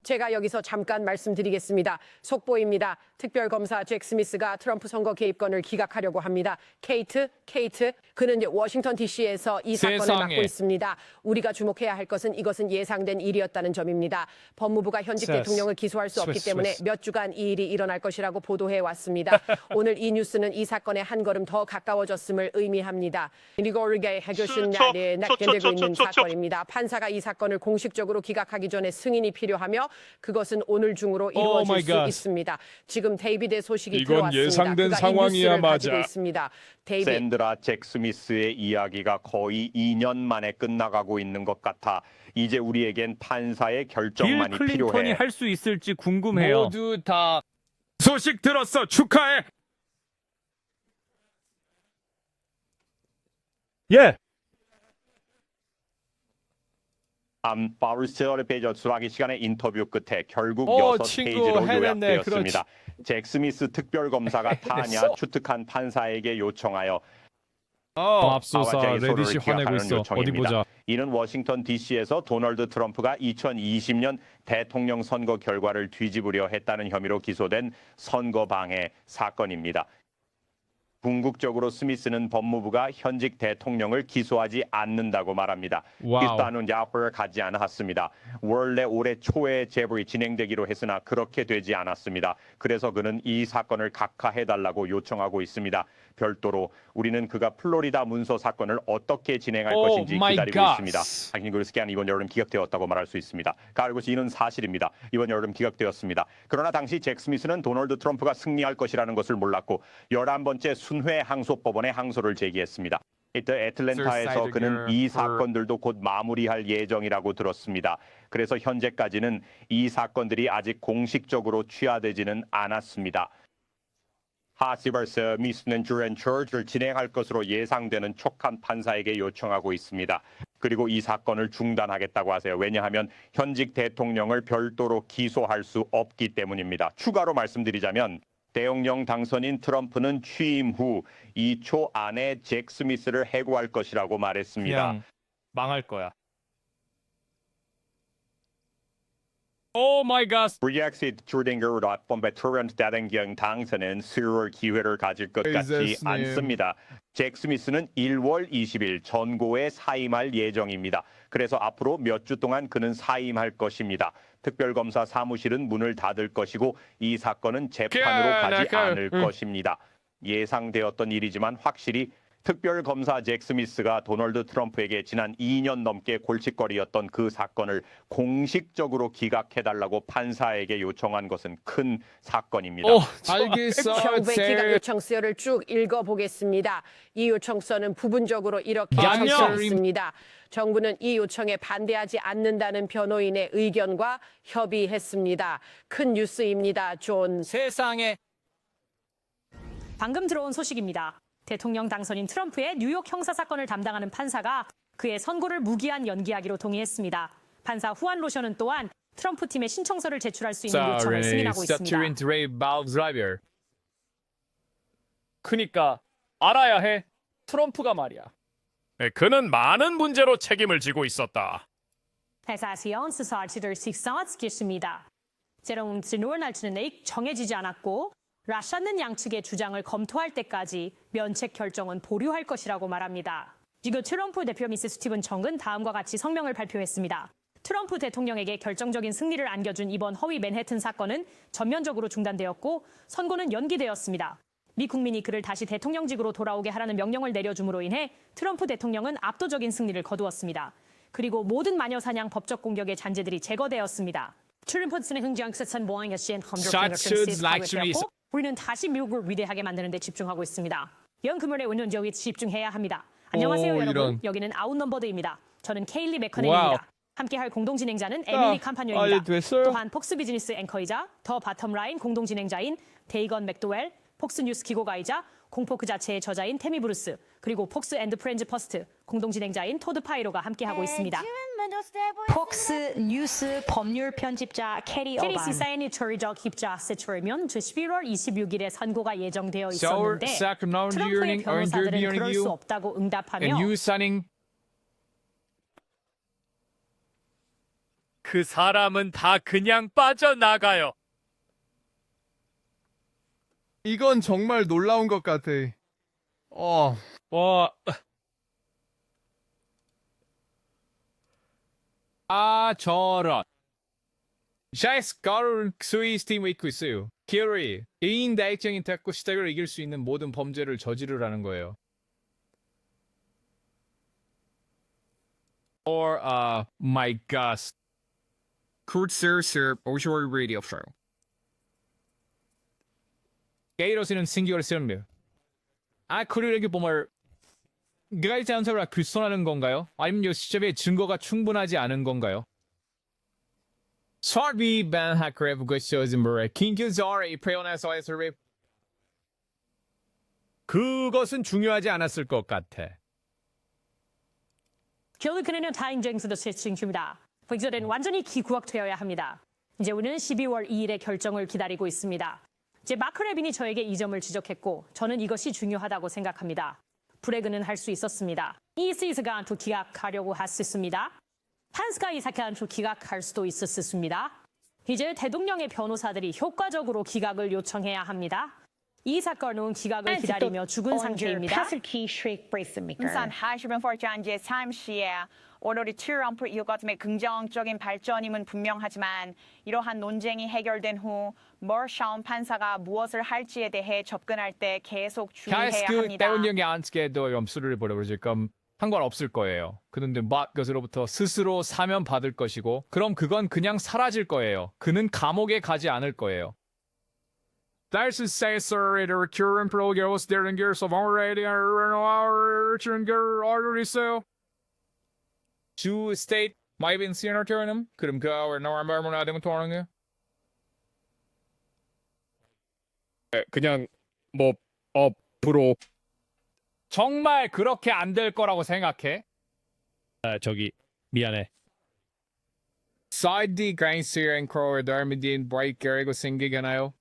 제가 여기서 잠깐 말씀드리겠습니다. 속보입니다. 특별검사 잭 스미스가 트럼프 선거 개입건을 기각하려고 합니다. 케이트, 그는 이제 워싱턴 DC에서 이 사건을 세상에. 맡고 있습니다. 우리가 주목해야 할 것은 이것은 예상된 일이었다는 점입니다. 법무부가 현직 Swiss. 대통령을 기소할 수 없기 Swiss, 때문에 Swiss. 몇 주간 이 일이 일어날 것이라고 보도해 왔습니다. 오늘 이 뉴스는 이 사건에 한 걸음 더 가까워졌음을 의미합니다. 리고르게 해교신 날에 낙견되고 있는 사건입니다. 판사가 이 사건을 공식적으로 기각하기 전에 승인이 필요하며 그것은 오늘 중으로 Oh my 이루어질 수 God. 있습니다. 지금 데이비드의 소식이 이건 들어왔습니다. 예상된 그가 이 상황이야, 뉴스를 가지고 맞아. 있습니다. 데이비드. 샌드라 잭 스미스의 이야기가 거의 2년 만에 끝나가고 있는 것 같아. 이제 우리에겐 판사의 빌 결정만이 클린턴이 필요해. 할 수 있을지 궁금해요. 모두 다 소식 들었어. 축하해. 예. 바루스터의 수락이 시간에 인터뷰 끝에 결국 오, 6페이지로 해냈네. 요약되었습니다. 잭 스미스 특별검사가 타냐 해냈어? 추특한 판사에게 요청하여 맙소사 아와제의 소를 레딧이 화내고 기각하는 있어. 어디 요청입니다. 보자. 이는 워싱턴 DC에서 도널드 트럼프가 2020년 대통령 선거 결과를 뒤집으려 했다는 혐의로 기소된 선거 방해 사건입니다. 궁극적으로 스미스는 법무부가 현직 대통령을 기소하지 않는다고 말합니다. 와우. 일단은 야프를 가지 않았습니다. 원래 올해 초에 재벌이 진행되기로 했으나 그렇게 되지 않았습니다. 그래서 그는 이 사건을 각하해달라고 요청하고 있습니다. 별도로 우리는 그가 플로리다 문서 사건을 어떻게 진행할 Oh 것인지 my 기다리고 God. 있습니다. 당연히 그렇게 이번 여름 기각되었다고 말할 수 있습니다. 가르고 이는 사실입니다. 이번 여름 기각되었습니다. 그러나 당시 잭 스미스는 도널드 트럼프가 승리할 것이라는 것을 몰랐고 11번째 순회 항소법원에 항소를 제기했습니다. 이때 애틀랜타에서 그는 이 사건들도 곧 마무리할 예정이라고 들었습니다. 그래서 현재까지는 이 사건들이 아직 공식적으로 취하되지는 않았습니다. 하시버스 미스는 주렌 처즈를 진행할 것으로 예상되는 촉한 판사에게 요청하고 있습니다. 그리고 이 사건을 중단하겠다고 하세요. 왜냐하면 현직 대통령을 별도로 기소할 수 없기 때문입니다. 추가로 말씀드리자면 대통령 당선인 트럼프는 취임 후 2초 안에 잭 스미스를 해고할 것이라고 말했습니다. 그냥 망할 거야. 오 마이 갓. 브렉시트 주딩거 본 베테랑 대통령 당선은 수월 기회를 가질 것 같지 Jesus name. 않습니다. 잭 스미스는 1월 20일 전고에 사임할 예정입니다. 그래서 앞으로 몇 주 동안 그는 사임할 것입니다. 특별검사 사무실은 문을 닫을 것이고 이 사건은 재판으로 가지 않을 것입니다. 예상되었던 일이지만 확실히 특별검사 잭 스미스가 도널드 트럼프에게 지난 2년 넘게 골칫거리였던 그 사건을 공식적으로 기각해달라고 판사에게 요청한 것은 큰 사건입니다. 알겠어. 정부의 기각 제일 요청서를 쭉 읽어보겠습니다. 이 요청서는 부분적으로 이렇게 양념. 적혀 있습니다. 정부는 이 요청에 반대하지 않는다는 변호인의 의견과 협의했습니다. 큰 뉴스입니다. 존. 세상에 방금 들어온 소식입니다. 대통령 당선인 트럼프의 뉴욕 형사 사건을 담당하는 판사가 그의 선고를 무기한 연기하기로 동의했습니다. 판사 후안 로션은 또한 트럼프 팀의 신청서를 제출할 수 있는 요청을 승인하고 있습니다. 그니까 알아야 해. 트럼프가 말이야. 그는 많은 문제로 책임을 지고 있었다. Passation Society를 식상화시켰습니다. 제롱 진월날치는 정해지지 않았고 라샤는 양측의 주장을 검토할 때까지 면책 결정은 보류할 것이라고 말합니다. 지금 트럼프 대표 미스 스티븐 청은 다음과 같이 성명을 발표했습니다. 트럼프 대통령에게 결정적인 승리를 안겨준 이번 허위 맨해튼 사건은 전면적으로 중단되었고 선고는 연기되었습니다. 미 국민이 그를 다시 대통령직으로 돌아오게 하라는 명령을 내려줌으로 인해 트럼프 대통령은 압도적인 승리를 거두었습니다. 그리고 모든 마녀 사냥 법적 공격의 잔재들이 제거되었습니다. 트럼프는 흥정스선 모양의 시엔 컴퓨터 우리는 다시 미국을 위대하게 만드는 데 집중하고 있습니다. 연금을의 운영력에 집중해야 합니다. 안녕하세요 여러분. 이런. 여기는 아웃넘버드입니다. 저는 케일리 와우. 맥커넬입니다. 함께할 공동진행자는 에밀리 캄파뇨입니다. 됐어요. 또한 폭스 비즈니스 앵커이자 더 바텀라인 공동진행자인 데이건 맥도웰, 폭스뉴스 기고가이자 공포 그 자체의 저자인 테미 브루스, 그리고 폭스 앤드 프렌즈 퍼스트 공동진행자인 토드 파이로가 함께하고 있습니다. 폭스 뉴스 법률 편집자 캐리 어반. 캐리 시사인이 처리적 입자 세처리면 11월 26일에 선고가 예정되어 있었는데 트럼프의 변호사들은 그럴 수 없다고 응답하며 그 사람은 다 그냥 빠져나가요. 이건 정말 놀라운 것 같아. 와. 저런. 샤이스가를 스위스팀 있고 있어요. 기어리, 개인 다익적인 탁구 시대를 이길 수 있는 모든 범죄를 저지르라는 거예요. Or, my God. Kurzer Osho Radio Show. 게이로스는 신기를 쓰는데. 그리고 보면 가이드 안서가 불손하는 건가요? 아니면 이 시점에 증거가 충분하지 않은 건가요? 설비 반하크레브 것이어진 뭐래 긴규저의 표현에서 해설비 그것은 중요하지 않았을 것 같아. 결국에는 타인정서도 세칭 중입니다. 이제는 완전히 기구학되어야 합니다. 이제 우리는 12월 2일의 결정을 기다리고 있습니다. 이제 마크 레빈이 저에게 이 점을 지적했고 저는 이것이 중요하다고 생각합니다. 브레그는 할 수 있었습니다. 이 시스가 또 기각하려고 했었습니다. 판스가 이 사건을 기각할 수도 있었습니다. 이제 대통령의 변호사들이 효과적으로 기각을 요청해야 합니다. 이 사건은 기각을 기다리며 죽은 상태입니다. Insan 하시면 포르잔제 잠시에 오늘이 트럼프 이후까지의 긍정적인 발전임은 분명하지만 이러한 논쟁이 해결된 후 머샤운 판사가 무엇을 할지에 대해 접근할 때 계속 주의해야 합니다. 대통령이 안스게도 염수를 보려고 지금 상관없을 거예요. 그런데 것으로부터 스스로 사면 받을 것이고 그럼 그건 그냥 사라질 거예요. 그는 감옥에 가지 않을 거예요. That's Caesar the current progress during years of already 있어요. 주 스테이트 마이빈 시너터는 그럼 그와 노아마르몬 아데문 토하는 게 그냥 뭐 앞으로 정말 그렇게 안 될 거라고 생각해? 저기 미안해. 사이드 가인스 앤 크로어 더미딘 브레이크가 생기잖아요.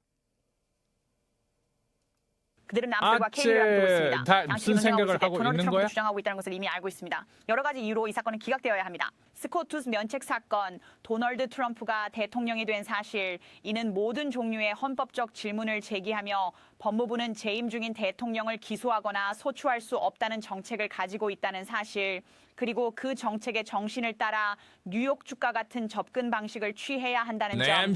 그들은 남들과 케이라고 있습니다. 다 무슨 생각을 하고 있는 거야? 주장하고 있다는 것을 이미 알고 있습니다. 여러 가지 이유로 이 사건은 기각되어야 합니다. 스코투스 면책 사건, 도널드 트럼프가 대통령이 된 사실, 이는 모든 종류의 헌법적 질문을 제기하며 법무부는 재임 중인 대통령을 기소하거나 소추할 수 없다는 정책을 가지고 있다는 사실, 그리고 그 정책의 정신을 따라 뉴욕 주가 같은 접근 방식을 취해야 한다는 점.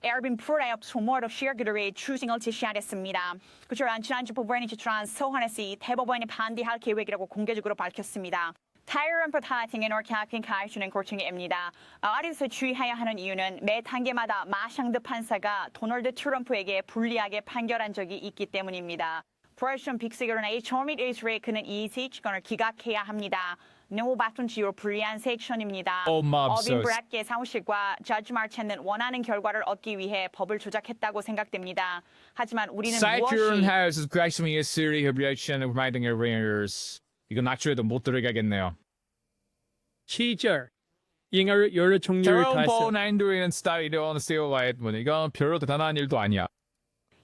에어빈 프레업 소모로 시어그들의 추징을 제시하였습니다. 그처럼 지난주 법원이 제출한 소환에서 대법원이 반대할 계획이라고 공개적으로 밝혔습니다. 타이런 파팅의 노력하긴 가해주는 고충입니다. 아래서 주의해야 하는 이유는 매 단계마다 마샹드 판사가 도널드 트럼프에게 불리하게 판결한 적이 있기 때문입니다. 프레션 빅시그런의 처음이 일수에 그는 이 세치권을 기각해야 합니다. 너무 바쁜 지로 불리한 섹션입니다. 어빈 브래드의 사무실과 저지 마첸은 원하는 결과를 얻기 위해 법을 조작했다고 생각됩니다. 하지만 우리는 이건 낙조에도 못 들어가겠네요. 시절 여러 종류를 다 했어. 이건 별로 대단한 일도 아니야.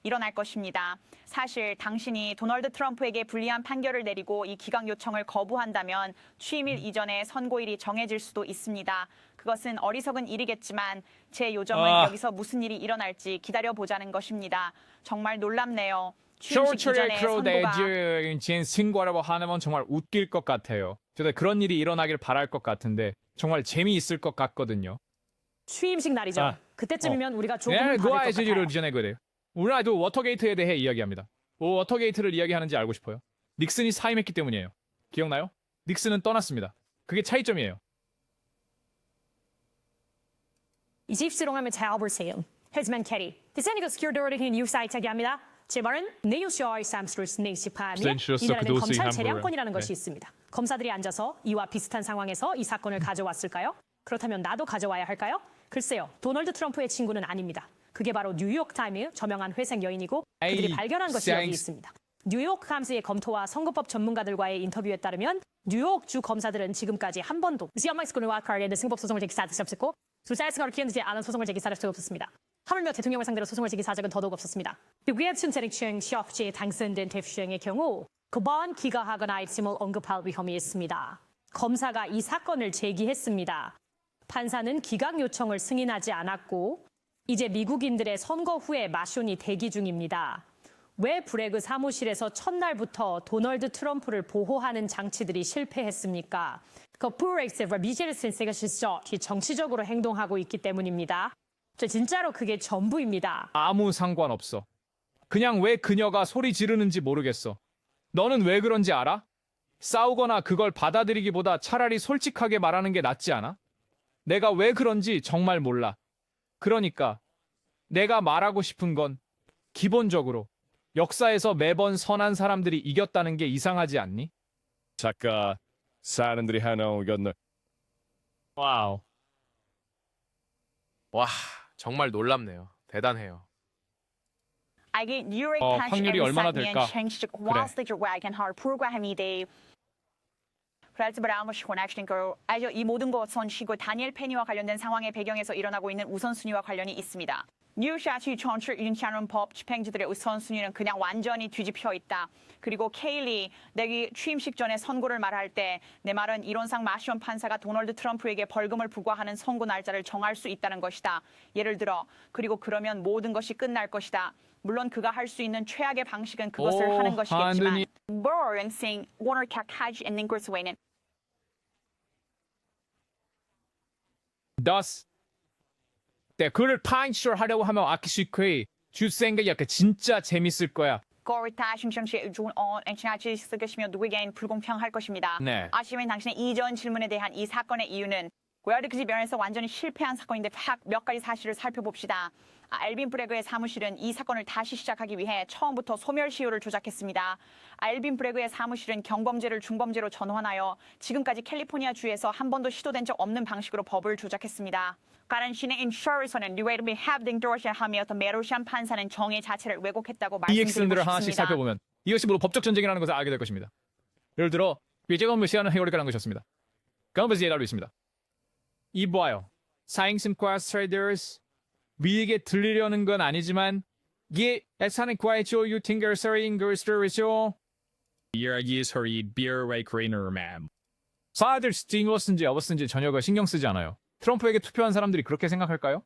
일어날 것입니다. 사실 당신이 도널드 트럼프에게 불리한 판결을 내리고 이 기각 요청을 거부한다면 취임일 이전에 선고일이 정해질 수도 있습니다. 그것은 어리석은 일이겠지만 제 요점은 여기서 무슨 일이 일어날지 기다려보자는 것입니다. 정말 놀랍네요. 취임식 이전에 선고라고 하면 정말 웃길 것 같아요. 저도 그런 일이 일어나길 바랄 것 같은데 정말 재미있을 것 같거든요. 취임식 날이죠. 그때쯤이면 우리가 조금 받을 것 같아요. 우리나라도 워터게이트에 대해 이야기합니다. 워터게이트를 이야기하는지 알고 싶어요. 닉슨이 사임했기 때문이에요. 기억나요? 닉슨은 떠났습니다. 그게 차이점이에요. 이 집수롱하면 잘 보세요. 하지만 캐리, 디자인이가 스큐어더리는 뉴사이트하게 합니다. 제 말은 네오시어의 삼스루스 네시파하며 이 나라는 검찰 재량권이라는 것이 있습니다. 검사들이 앉아서 이와 비슷한 상황에서 이 사건을 가져왔을까요? 그렇다면 나도 가져와야 할까요? 글쎄요. 도널드 트럼프의 친구는 아닙니다. 그게 바로 뉴욕타임즈 저명한 회색 여인이고 그들이 발견한 것이 여기 있습니다. 뉴욕 감스의 검토와 선거법 전문가들과의 인터뷰에 따르면 뉴욕 주 검사들은 지금까지 한 번도 시엄마이스코르와 카르의 승법 소송을 제기한 적이 없었고 수사에서 기억되지 않은 소송을 제기한 적이 없었습니다. 하물며 대통령을 상대로 소송을 제기한 적은 더더욱 없었습니다. 위에 춘세릭층 시업지에 당선된 대표령의 경우 그번 기각하거나 있음을 언급할 위험이 있습니다. 검사가 이 사건을 제기했습니다. 판사는 기각 요청을 승인하지 않았고 이제 미국인들의 선거 후에 마쇼니 대기 중입니다. 왜 브래그 사무실에서 첫날부터 도널드 트럼프를 보호하는 장치들이 실패했습니까? 그 브렉시트 미제를 센세가 실죠. 정치적으로 행동하고 있기 때문입니다. 진짜로 그게 전부입니다. 아무 상관없어. 그냥 왜 그녀가 소리 지르는지 모르겠어. 너는 왜 그런지 알아? 싸우거나 그걸 받아들이기보다 차라리 솔직하게 말하는 게 낫지 않아? 내가 왜 그런지 정말 몰라. 그러니까 내가 말하고 싶은 건 기본적으로 역사에서 매번 선한 사람들이 이겼다는 게 이상하지 않니? 작가 사람들이 하나 오겠네. 와우. 와, 정말 놀랍네요. 대단해요. 확률이 얼마나 될까? 이 모든 것은 시고 다니엘 페니와 관련된 상황의 배경에서 일어나고 있는 우선순위와 관련이 있습니다. 뉴샤시 전출 인샤론 법 집행자들의 우선순위는 그냥 완전히 뒤집혀 있다. 그리고 케일리 내기 취임식 전에 선고를 말할 때 내 말은 이론상 마시온 판사가 도널드 트럼프에게 벌금을 부과하는 선고 날짜를 정할 수 있다는 것이다. 예를 들어 그리고 그러면 모든 것이 끝날 것이다. 물론 그가 할 수 있는 최악의 방식은 그것을 하는 것이겠지만 버런싱 오늘 각하지 않는 것을 외에는 Thus, 그를 파인쇼 하려고 하면 아키시크이 주생가 약간 진짜 재밌을 거야. 거리타 신청시에 좋은 엔치나치 쓸 것이며 누구에겐 불공평할 것입니다. 네. 아시면 당신의 이전 질문에 대한 이 사건의 이유는 고야르크지 면에서 완전히 실패한 사건인데 몇 가지 사실을 살펴봅시다. 엘빈 브레그의 사무실은 이 사건을 다시 시작하기 위해 처음부터 소멸시효를 조작했습니다. 엘빈 브레그의 사무실은 경범죄를 중범죄로 전환하여 지금까지 캘리포니아주에서 한 번도 시도된 적 없는 방식으로 법을 조작했습니다. 가란신의 인슈어에서는 뉴웨이름이 합딩도시하며 메로시안 판사는 정의 자체를 왜곡했다고 이 말씀드리고 엑스들을 하나씩 싶습니다. 살펴보면 이것이 모두 법적 전쟁이라는 것을 알게 될 것입니다. 예를 들어 위제건 무시하는 해오리가라는 것이었습니다. 그것이 예달로 있습니다. 이 보아요. 사행심과 트레이더스 위에게 들리려는 건 아니지만 이게 에사는 과이죠 유팅거 서인 거스터리죠. 이야기 소리 비어웨이 크레이너맘. 사들 스팅어스인지 여버스인지 전혀 신경 쓰지 않아요. 트럼프에게 투표한 사람들이 그렇게 생각할까요?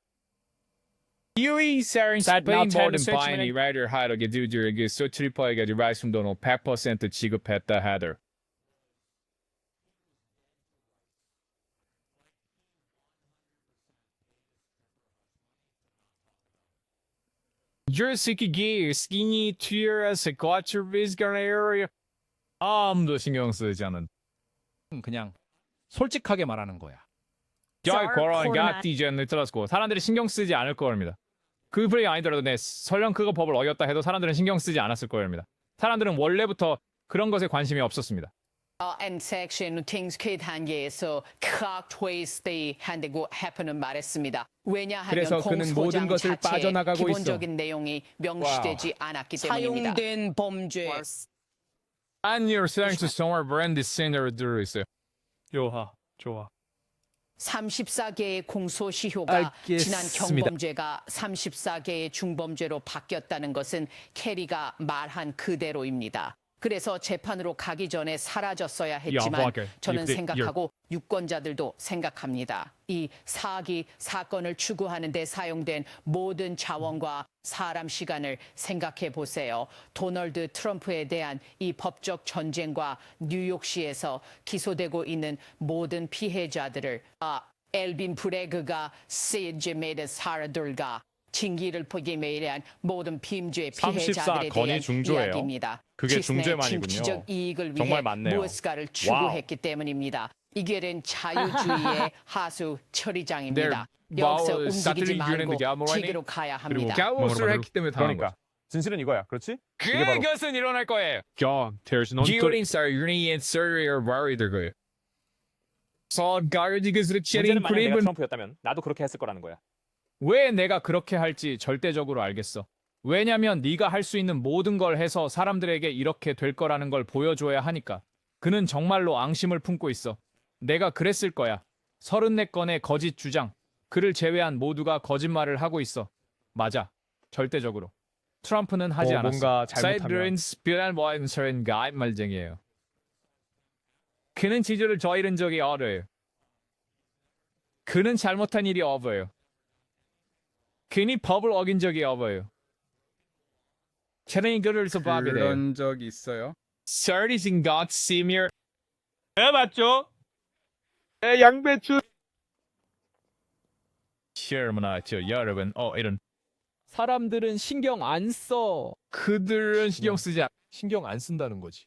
이유이 세링 스페인 모든 바이니 라이더 하더게 두드에게 소트리퍼에게 라이스 돈을 100% 지급했다 하더. 유스키기 스키니 튀어서 과추비스가네요. 아무도 신경 쓰지 않은 그냥 솔직하게 말하는 거야. 사람들이 신경 쓰지 않을 겁니다. 그 플레이 아니더라도 설령 그거 법을 어겼다 해도 사람들은 신경 쓰지 않았을 겁니다. 사람들은 원래부터 그런 것에 관심이 없었습니다. And section things 그 단계에서 각 트위스트 한다고 해프는 말했습니다. 왜냐하면 그래서 그는 모든 것을 빠져나가고 있어. 기본적인 내용이 명시되지 않았기 때문입니다. 사용된 범죄. And you're saying to somewhere brand scenery 들어있어요. 좋아. 34개의 공소시효가 지난 알겠습니다. 경범죄가 34개의 중범죄로 바뀌었다는 것은 캐리가 말한 그대로입니다. 그래서 재판으로 가기 전에 사라졌어야 했지만 저는 생각하고 유권자들도 생각합니다. 이 사건을 추구하는 데 사용된 모든 자원과 사람 시간을 생각해 보세요. 도널드 트럼프에 대한 이 법적 전쟁과 뉴욕시에서 기소되고 있는 모든 피해자들을 엘빈 브레그가 세제메드 사라들과 징계를 보기 위한 모든 빔죄 피해자들에 대한 이야기입니다. 그게 중죄만이군요. 정치적 이익을 위해 정말 많네요. 무엇가를 추구했기 때문입니다. 이게는 자유주의의 하수 처리장입니다. 여기서 움직이지 말고 지기로 가야 합니다. 그리고 갸우스를 했기 때문에 당한 거야. 진실은 이거야. 그렇지? 그것은 일어날 거예요. 기어린스터 유니언 서리어 바리들 거예요. 문제는 만약 내가 트럼프였다면 나도 그렇게 했을 거라는 거야. 왜 내가 그렇게 할지 절대적으로 알겠어. 왜냐면 네가 할 수 있는 모든 걸 해서 사람들에게 이렇게 될 거라는 걸 보여줘야 하니까. 그는 정말로 앙심을 품고 있어. 내가 그랬을 거야. 34건의 거짓 주장. 그를 제외한 모두가 거짓말을 하고 있어. 맞아. 절대적으로. 트럼프는 하지 않았어. 뭔가 잘못하면. 말쟁이에요. 그는 지지를 저잃은 적이 어려요. 그는 잘못한 일이 없어요. 그는 법을 어긴 적이 없어요. 저는 이거를 봐야 돼요. 그런 적 있어요? Certis in God Senior. 네, 맞죠? 네, 양배추. 시어머나 저 여러분 이런 사람들은 신경 안 써. 그들은 신경 쓰지 않. 신경 안 쓴다는 거지.